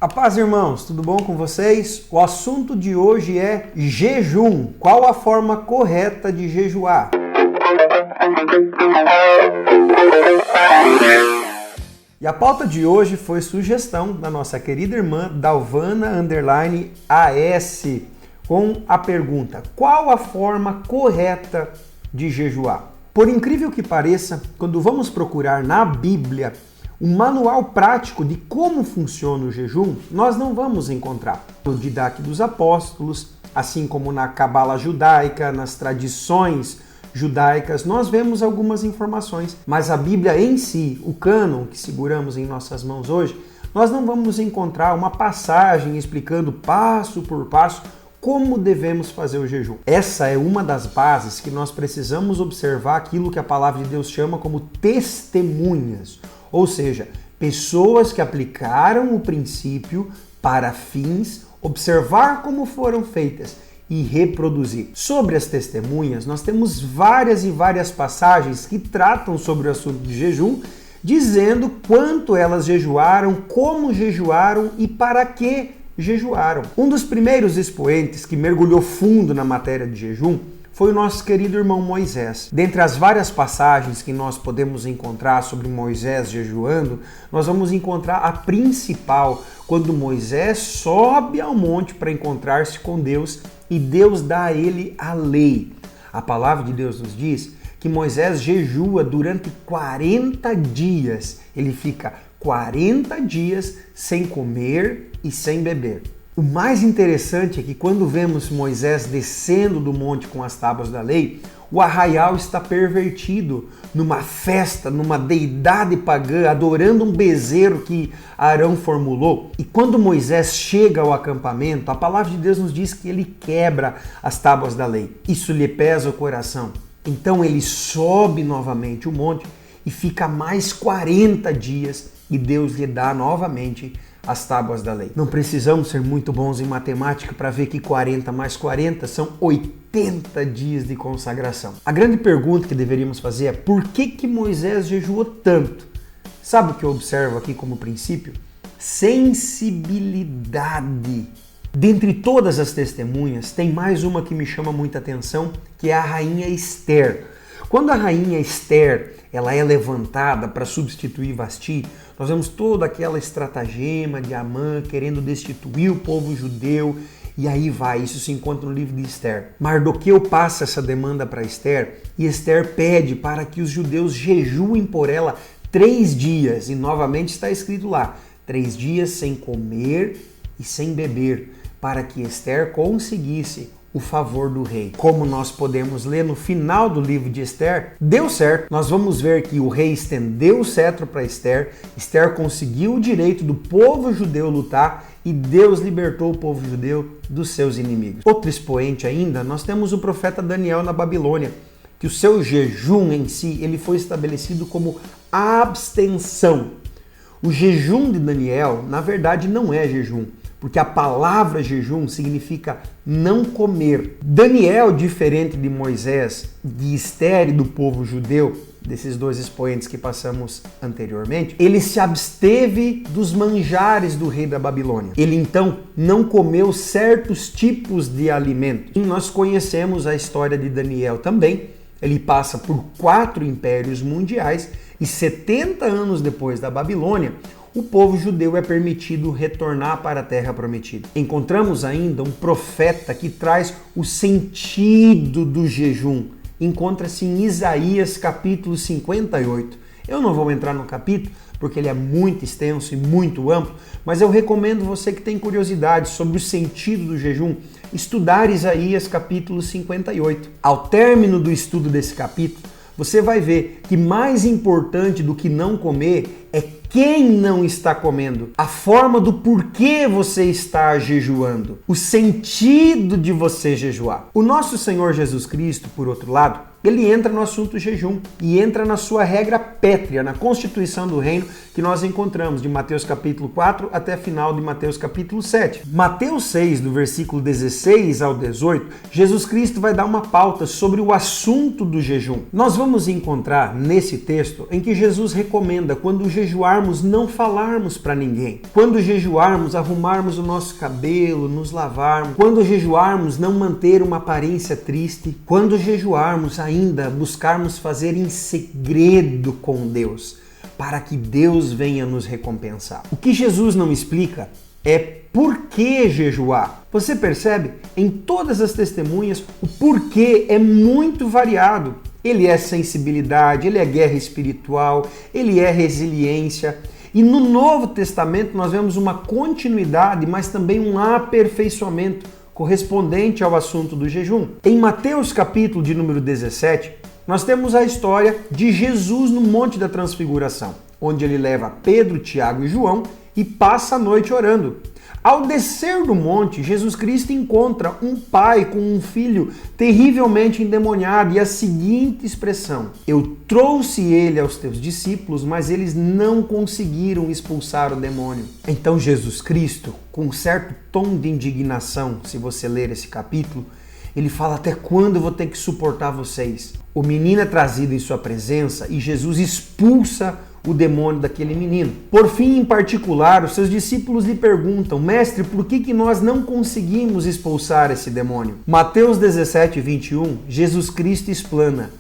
A paz, irmãos, tudo bom com vocês? O assunto de hoje é jejum. Qual a forma correta de jejuar? E a pauta de hoje foi sugestão da nossa querida irmã Dalvana_AS, com a pergunta: qual a forma correta de jejuar? Por incrível que pareça, quando vamos procurar na Bíblia um manual prático de como funciona o jejum, nós não vamos encontrar. No Didache dos Apóstolos, assim como na Cabala judaica, nas tradições judaicas, nós vemos algumas informações, mas a Bíblia em si, o cânon que seguramos em nossas mãos hoje, nós não vamos encontrar uma passagem explicando passo por passo como devemos fazer o jejum. Essa é uma das bases que nós precisamos observar aquilo que a palavra de Deus chama como testemunhas. Ou seja, pessoas que aplicaram o princípio para fins, observar como foram feitas e reproduzir. Sobre as testemunhas, nós temos várias e várias passagens que tratam sobre o assunto de jejum, dizendo quanto elas jejuaram, como jejuaram e para que jejuaram. Um dos primeiros expoentes que mergulhou fundo na matéria de jejum foi o nosso querido irmão Moisés. Dentre as várias passagens que nós podemos encontrar sobre Moisés jejuando, nós vamos encontrar a principal, quando Moisés sobe ao monte para encontrar-se com Deus e Deus dá a ele a lei. A palavra de Deus nos diz que Moisés jejua durante 40 dias. Ele fica 40 dias sem comer e sem beber. O mais interessante é que quando vemos Moisés descendo do monte com as tábuas da lei, o arraial está pervertido numa festa, numa deidade pagã, adorando um bezerro que Arão formulou. E quando Moisés chega ao acampamento, a palavra de Deus nos diz que ele quebra as tábuas da lei. Isso lhe pesa o coração. Então ele sobe novamente o monte e fica mais 40 dias e Deus lhe dá novamente as tábuas da lei. Não precisamos ser muito bons em matemática para ver que 40 mais 40 são 80 dias de consagração. A grande pergunta que deveríamos fazer é: por que Moisés jejuou tanto? Sabe o que eu observo aqui como princípio? Sensibilidade. Dentre todas as testemunhas, tem mais uma que me chama muita atenção, que é a rainha Esther. Quando a rainha Esther ela é levantada para substituir Vasti, nós vemos toda aquela estratagema de Amã querendo destituir o povo judeu, e aí vai, isso se encontra no livro de Esther. Mardoqueu passa essa demanda para Esther, e Esther pede para que os judeus jejuem por ela 3 dias, e novamente está escrito lá, 3 dias sem comer e sem beber, para que Esther conseguisse o favor do rei. Como nós podemos ler no final do livro de Esther, deu certo. Nós vamos ver que o rei estendeu o cetro para Esther, Esther conseguiu o direito do povo judeu lutar e Deus libertou o povo judeu dos seus inimigos. Outro expoente ainda, nós temos o profeta Daniel na Babilônia, que o seu jejum em si, ele foi estabelecido como abstenção. O jejum de Daniel, na verdade, não é jejum, porque a palavra jejum significa não comer. Daniel, diferente de Moisés, de Esther e do povo judeu, desses dois expoentes que passamos anteriormente, ele se absteve dos manjares do rei da Babilônia. Ele então não comeu certos tipos de alimentos. E nós conhecemos a história de Daniel também. Ele passa por 4 impérios mundiais e 70 anos depois da Babilônia, o povo judeu é permitido retornar para a terra prometida. Encontramos ainda um profeta que traz o sentido do jejum. Encontra-se em Isaías capítulo 58. Eu não vou entrar no capítulo porque ele é muito extenso e muito amplo, mas eu recomendo você que tem curiosidade sobre o sentido do jejum, estudar Isaías capítulo 58. Ao término do estudo desse capítulo, você vai ver que mais importante do que não comer é quem não está comendo, a forma do porquê você está jejuando, o sentido de você jejuar. O nosso Senhor Jesus Cristo, por outro lado, ele entra no assunto jejum e entra na sua regra pétrea, na constituição do reino que nós encontramos de Mateus capítulo 4 até final de Mateus capítulo 7. Mateus 6, do versículo 16 ao 18, Jesus Cristo vai dar uma pauta sobre o assunto do jejum. Nós vamos encontrar nesse texto em que Jesus recomenda, quando jejuar jejuarmos, não falarmos para ninguém. Quando jejuarmos, arrumarmos o nosso cabelo, nos lavarmos. Quando jejuarmos, não manter uma aparência triste. Quando jejuarmos, ainda buscarmos fazer em segredo com Deus, para que Deus venha nos recompensar. O que Jesus não explica é por que jejuar. Você percebe? Em todas as testemunhas, o porquê é muito variado. Ele é sensibilidade, ele é guerra espiritual, ele é resiliência. E no Novo Testamento nós vemos uma continuidade, mas também um aperfeiçoamento correspondente ao assunto do jejum. Em Mateus capítulo de número 17, nós temos a história de Jesus no Monte da Transfiguração, onde ele leva Pedro, Tiago e João e passa a noite orando. Ao descer do monte, Jesus Cristo encontra um pai com um filho terrivelmente endemoniado e a seguinte expressão: eu trouxe ele aos teus discípulos, mas eles não conseguiram expulsar o demônio. Então Jesus Cristo, com um certo tom de indignação, se você ler esse capítulo, ele fala: até quando eu vou ter que suportar vocês? O menino é trazido em sua presença e Jesus expulsa o demônio daquele menino. Por fim, em particular, os seus discípulos lhe perguntam: mestre, por que nós não conseguimos expulsar esse demônio? Mateus 17, 21, Jesus Cristo explana: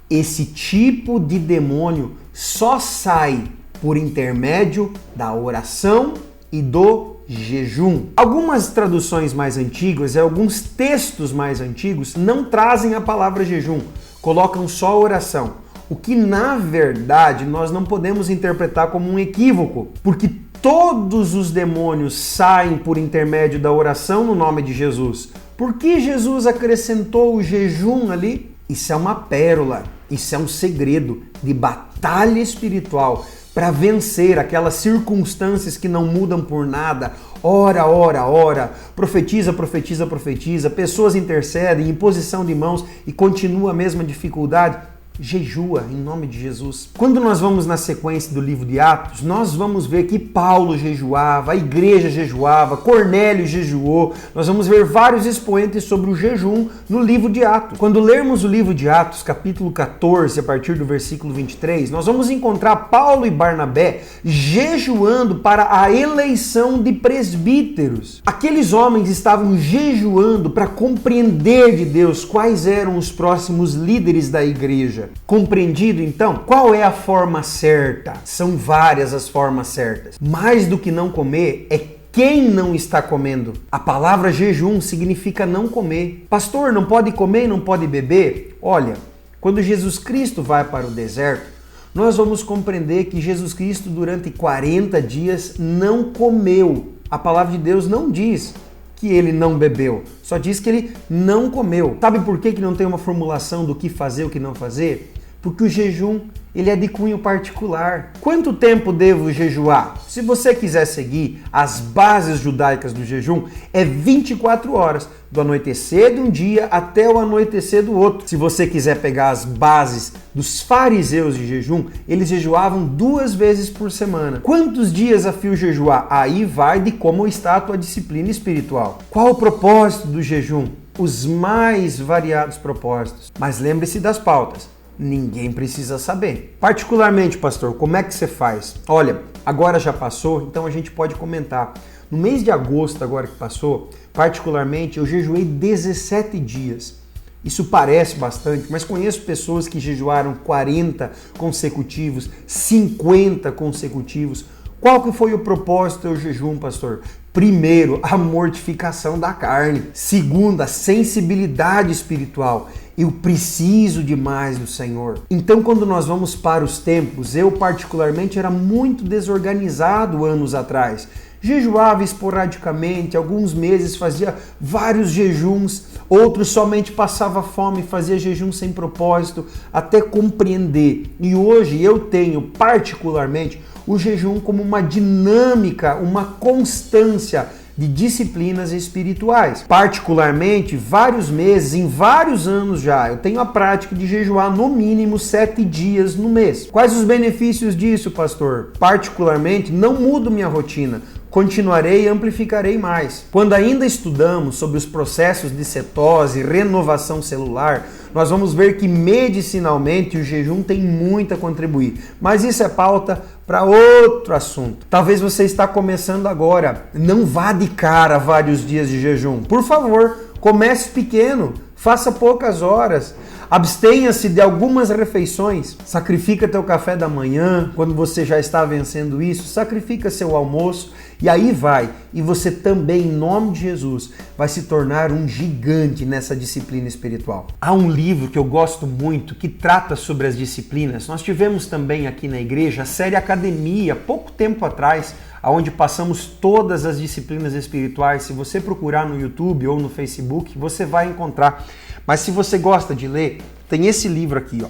esse tipo de demônio só sai por intermédio da oração e do jejum. Algumas traduções mais antigas e alguns textos mais antigos não trazem a palavra jejum, colocam só oração. O que, na verdade, nós não podemos interpretar como um equívoco, porque todos os demônios saem por intermédio da oração no nome de Jesus. Por que Jesus acrescentou o jejum ali? Isso é uma pérola, isso é um segredo de batalha espiritual para vencer aquelas circunstâncias que não mudam por nada. Ora, ora, ora, profetiza, profetiza, profetiza, pessoas intercedem, imposição de mãos e continua a mesma dificuldade. Jejua em nome de Jesus. Quando nós vamos na sequência do livro de Atos, nós vamos ver que Paulo jejuava, a igreja jejuava, Cornélio jejuou. Nós vamos ver vários expoentes sobre o jejum no livro de Atos. Quando lermos o livro de Atos, capítulo 14, a partir do versículo 23, nós vamos encontrar Paulo e Barnabé jejuando para a eleição de presbíteros. Aqueles homens estavam jejuando para compreender de Deus quais eram os próximos líderes da igreja. Compreendido então? Qual é a forma certa? São várias as formas certas. Mais do que não comer é quem não está comendo. A palavra jejum significa não comer. Pastor, não pode comer e não pode beber? Olha, quando Jesus Cristo vai para o deserto, nós vamos compreender que Jesus Cristo durante 40 dias não comeu. A palavra de Deus não diz que ele não bebeu, só diz que ele não comeu. Sabe por que não tem uma formulação do que fazer e o que não fazer? Porque o jejum, ele é de cunho particular. Quanto tempo devo jejuar? Se você quiser seguir as bases judaicas do jejum, é 24 horas, do anoitecer de um dia até o anoitecer do outro. Se você quiser pegar as bases dos fariseus de jejum, eles jejuavam 2 vezes por semana. Quantos dias a fio jejuar? Aí vai de como está a tua disciplina espiritual. Qual o propósito do jejum? Os mais variados propósitos. Mas lembre-se das pautas. Ninguém precisa saber. Particularmente, pastor, como é que você faz? Olha, agora já passou, então a gente pode comentar. No mês de agosto, agora que passou, particularmente, eu jejuei 17 dias. Isso parece bastante, mas conheço pessoas que jejuaram 40 consecutivos, 50 consecutivos. Qual que foi o propósito do jejum, pastor? Primeiro, a mortificação da carne. Segundo, a sensibilidade espiritual. Eu preciso de mais do Senhor. Então, quando nós vamos para os templos, eu particularmente era muito desorganizado anos atrás. Jejuava esporadicamente, alguns meses fazia vários jejuns, outros somente passava fome e fazia jejum sem propósito, até compreender. E hoje eu tenho particularmente o jejum como uma dinâmica, uma constância de disciplinas espirituais. Particularmente, vários meses, em vários anos já, eu tenho a prática de jejuar no mínimo 7 dias no mês. Quais os benefícios disso, pastor? Particularmente, não mudo minha rotina. continuarei e amplificarei mais. Quando ainda estudamos sobre os processos de cetose e renovação celular, nós vamos ver que medicinalmente o jejum tem muito a contribuir. Mas isso é pauta para outro assunto. Talvez você está começando agora. Não vá de cara vários dias de jejum. Por favor, comece pequeno. Faça poucas horas. Abstenha-se de algumas refeições. Sacrifica teu café da manhã, quando você já está vencendo isso. Sacrifica seu almoço e aí vai. E você também, em nome de Jesus, vai se tornar um gigante nessa disciplina espiritual. Há um livro que eu gosto muito que trata sobre as disciplinas. Nós tivemos também aqui na igreja a série Academia, pouco tempo atrás, onde passamos todas as disciplinas espirituais. Se você procurar no YouTube ou no Facebook, você vai encontrar. Mas se você gosta de ler, tem esse livro aqui, ó,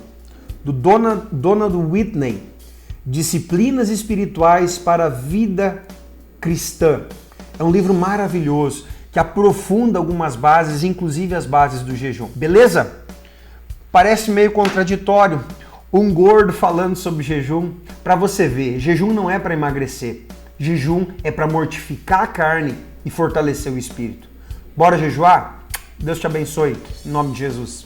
do Donald Whitney, Disciplinas Espirituais para a Vida Cristã. É um livro maravilhoso que aprofunda algumas bases, inclusive as bases do jejum. Beleza? Parece meio contraditório um gordo falando sobre jejum. Para você ver, jejum não é para emagrecer. Jejum é para mortificar a carne e fortalecer o espírito. Bora jejuar? Deus te abençoe, em nome de Jesus.